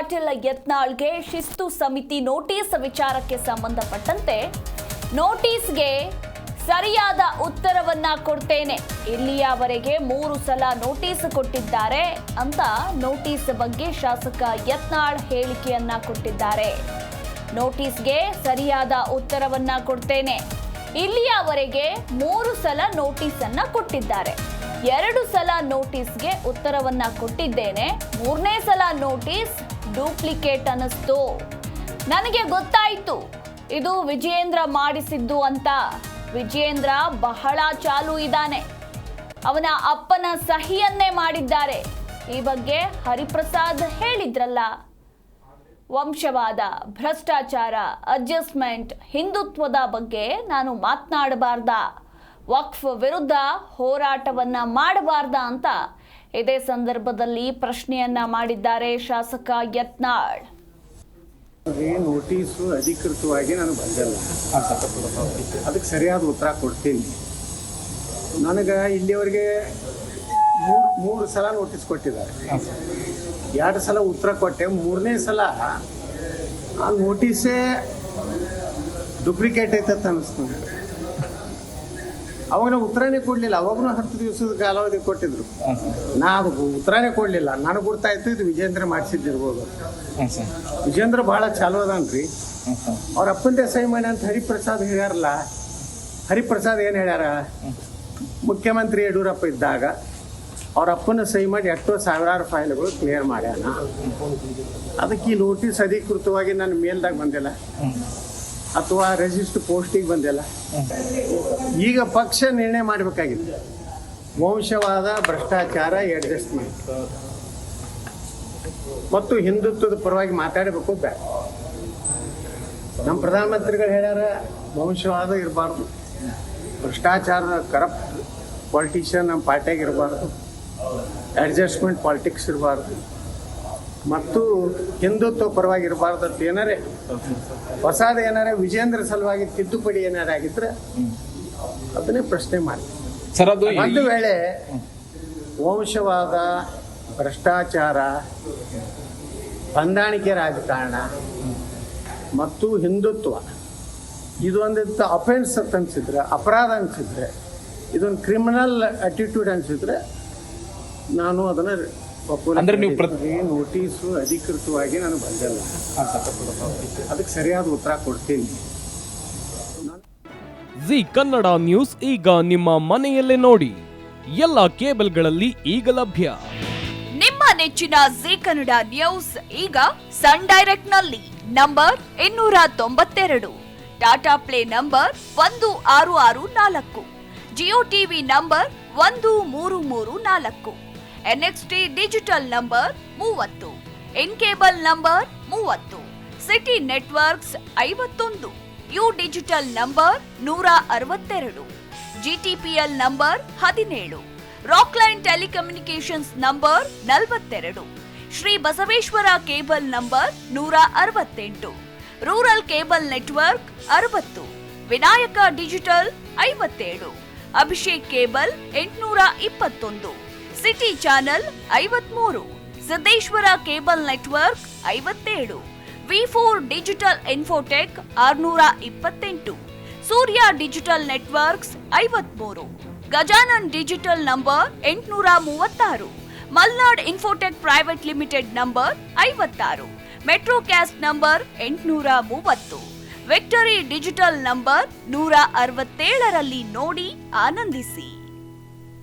ಪಾಟೀಲ್ ಯತ್ನಾಳ್ಗೆ ಶಿಸ್ತು ಸಮಿತಿ ನೋಟಿಸ್ ವಿಚಾರಕ್ಕೆ ಸಂಬಂಧಪಟ್ಟಂತೆ ನೋಟಿಸ್ಗೆ ಸರಿಯಾದ ಉತ್ತರವನ್ನ ಕೊಡ್ತೇನೆ, ಇಲ್ಲಿಯವರೆಗೆ 3 ಸಲ ನೋಟಿಸ್ ಕೊಟ್ಟಿದ್ದಾರೆ ಅಂತ ನೋಟಿಸ್ ಬಗ್ಗೆ ಶಾಸಕ ಯತ್ನಾಳ್ ಹೇಳಿಕೆಯನ್ನ ಕೊಟ್ಟಿದ್ದಾರೆ. ನೋಟಿಸ್ಗೆ ಸರಿಯಾದ ಉತ್ತರವನ್ನ ಕೊಡ್ತೇನೆ, ಇಲ್ಲಿಯವರೆಗೆ 3 ಸಲ ನೋಟಿಸ್ ಅನ್ನ ಕೊಟ್ಟಿದ್ದಾರೆ. 2 ಸಲ ನೋಟಿಸ್ಗೆ ಉತ್ತರವನ್ನ ಕೊಟ್ಟಿದ್ದೇನೆ. 3ನೇ ಸಲ ನೋಟಿಸ್ ಡೂಪ್ಲಿಕೇಟ್ ಅನ್ನಿಸ್ತು. ನನಗೆ ಗೊತ್ತಾಯ್ತು ಇದು ವಿಜಯೇಂದ್ರ ಮಾಡಿಸಿದ್ದು ಅಂತ. ವಿಜಯೇಂದ್ರ ಬಹಳ ಚಾಲು ಇದ್ದಾನೆ, ಅವನ ಅಪ್ಪನ ಸಹಿಯನ್ನೇ ಮಾಡಿದ್ದಾರೆ. ಈ ಬಗ್ಗೆ ಹರಿಪ್ರಸಾದ್ ಹೇಳಿದ್ರಲ್ಲ, ವಂಶವಾದ, ಭ್ರಷ್ಟಾಚಾರ, ಅಡ್ಜಸ್ಟ್ಮೆಂಟ್, ಹಿಂದುತ್ವದ ಬಗ್ಗೆ ನಾನು ಮಾತನಾಡಬಾರ್ದ, ವಕ್ಫ್ ವಿರುದ್ಧ ಹೋರಾಟವನ್ನ ಮಾಡಬಾರ್ದ ಅಂತ ಇದೇ ಸಂದರ್ಭದಲ್ಲಿ ಪ್ರಶ್ನೆಯನ್ನ ಮಾಡಿದ್ದಾರೆ ಶಾಸಕ ಯತ್ನಾಳ್. ನೋಟಿಸು ಅಧಿಕೃತವಾಗಿ ನಾನು ಬಂದಿಲ್ಲ, ಅದಕ್ಕೆ ಸರಿಯಾದ ಉತ್ತರ ಕೊಡ್ತೀನಿ. ನನಗೆ ಇಲ್ಲಿವರೆಗೆ ಮೂರು ಸಲ ನೋಟಿಸ್ ಕೊಟ್ಟಿದ್ದಾರೆ. 2 ಸಲ ಉತ್ತರ ಕೊಟ್ಟೆ. 3ನೇ ಸಲ ಆ ನೋಟಿಸೇ ಡೂಪ್ಲಿಕೇಟ್ ಐತಂತ ಅನ್ನಿಸ್ತು. ಅವಾಗ ನಾವು ಉತ್ತರನೇ ಕೊಡಲಿಲ್ಲ. ಅವಾಗೂ 10 ದಿವಸದ ಕಾಲಾವಧಿ ಕೊಟ್ಟಿದ್ರು. ನಾ ಅದಕ್ಕೆ ಉತ್ತರನೇ ಕೊಡಲಿಲ್ಲ. ನನಗೆ ಗೊತ್ತಾಯ್ತು ಇದು ವಿಜೇಂದ್ರ ಮಾಡಿಸಿದ್ದಿರ್ಬೋದು. ವಿಜೇಂದ್ರ ಭಾಳ ಚಾಲು ಅದಾನ್ರಿ. ಅವ್ರ ಅಪ್ಪಂದೇ ಸಹಿ ಮಾಡಿ ಅಂತ ಹರಿಪ್ರಸಾದ್ ಹೇಳ್ಯಾರಲ್ಲ. ಹರಿಪ್ರಸಾದ್ ಏನು ಹೇಳ್ಯಾರ, ಮುಖ್ಯಮಂತ್ರಿ ಯಡಿಯೂರಪ್ಪ ಇದ್ದಾಗ ಅವ್ರ ಅಪ್ಪನ ಸಹಿ ಮಾಡಿ ಎಷ್ಟೋ ಸಾವಿರಾರು ಫೈಲ್ಗಳು ಕ್ಲಿಯರ್ ಮಾಡ್ಯಾನ. ಅದಕ್ಕೆ ಈ ನೋಟಿಸ್ ಅಧಿಕೃತವಾಗಿ ನನ್ನ ಮೇಲ್ದಾಗ ಬಂದಿಲ್ಲ ಅಥವಾ ರಿಜಿಸ್ಟರ್ ಪೋಸ್ಟಿಗೆ ಬಂದಿಲ್ಲ. ಈಗ ಪಕ್ಷ ನಿರ್ಣಯ ಮಾಡಬೇಕಾಗಿತ್ತು. ವಂಶವಾದ, ಭ್ರಷ್ಟಾಚಾರ, ಅಡ್ಜಸ್ಟ್ಮೆಂಟ್ ಮತ್ತು ಹಿಂದುತ್ವದ ಪರವಾಗಿ ಮಾತಾಡಬೇಕು. ಬೇಡ, ನಮ್ಮ ಪ್ರಧಾನಮಂತ್ರಿಗಳು ಹೇಳ್ಯಾರ ವಂಶವಾದ ಇರಬಾರ್ದು, ಭ್ರಷ್ಟಾಚಾರ, ಕರಪ್ಟ್ ಪಾಲಿಟಿಷಿಯನ್ ನಮ್ಮ ಪಾರ್ಟಿಯಾಗ ಇರಬಾರ್ದು, ಅಡ್ಜಸ್ಟ್ಮೆಂಟ್ ಪಾಲಿಟಿಕ್ಸ್ ಇರಬಾರ್ದು ಮತ್ತು ಹಿಂದುತ್ವ ಪರವಾಗಿ ಇರಬಾರ್ದು ಅಂತ ಏನಾರೇ ಹೊಸದು ಏನಾರೇ ವಿಜೇಂದ್ರ ಸಲುವಾಗಿ ತಿದ್ದುಪಡಿ ಏನಾರ ಆಗಿದ್ರೆ ಅದನ್ನೇ ಪ್ರಶ್ನೆ ಮಾಡಿ. ಒಂದು ವೇಳೆ ವಂಶವಾದ, ಭ್ರಷ್ಟಾಚಾರ, ಹೊಂದಾಣಿಕೆ ರಾಜಕಾರಣ ಮತ್ತು ಹಿಂದುತ್ವ ಇದೊಂದಿತ್ತು ಅಫೆನ್ಸ್ ಅಂತ ಅನಿಸಿದ್ರೆ, ಅಪರಾಧ ಅನಿಸಿದ್ರೆ, ಇದೊಂದು ಕ್ರಿಮಿನಲ್ ಅಟಿಟ್ಯೂಡ್ ಅನಿಸಿದ್ರೆ ನಾನು ಅದನ್ನು ಅಂದ್ರೆ ನೀವು ನೋಟಿಸು ಅಧಿಕೃತವಾಗಿ ನಾನು ಬಂದಿಲ್ಲ, ಅದಕ್ಕೆ ಸರಿಯಾದ ಉತ್ತರ ಕೊಡ್ತೀನಿ. ಜಿ ಕನ್ನಡ ನ್ಯೂಸ್ ಈಗ ನಿಮ್ಮ ಮನೆಯಲ್ಲೇ ನೋಡಿ, ಎಲ್ಲ ಕೇಬಲ್ಗಳಲ್ಲಿ ಈಗ ಲಭ್ಯ. ನಿಮ್ಮ ನೆಚ್ಚಿನ ಜಿ ಕನ್ನಡ ನ್ಯೂಸ್ ಈಗ ಸನ್ ಡೈರೆಕ್ಟ್ ನಲ್ಲಿ number 292, Tata play number 1664, Jio TV number 1334, NXT digital number 30, in cable number 30, city networks 51, U digital number 162, GTPL number 17, Rockline telecommunications number 42, Shri Basaveshwara cable number 168, rural cable network 60, Vinayaka digital 57, Abhishek cable 821, city channel 53, Siddeshwara cable network 57, V4 digital Infotech 628, Surya digital networks 53, Gajanan digital number 836, Malnad infotech private limited number 56, Metrocast number 830, victory digital number 167ರಲ್ಲಿ ನೋಡಿ ಆನಂದಿಸಿ.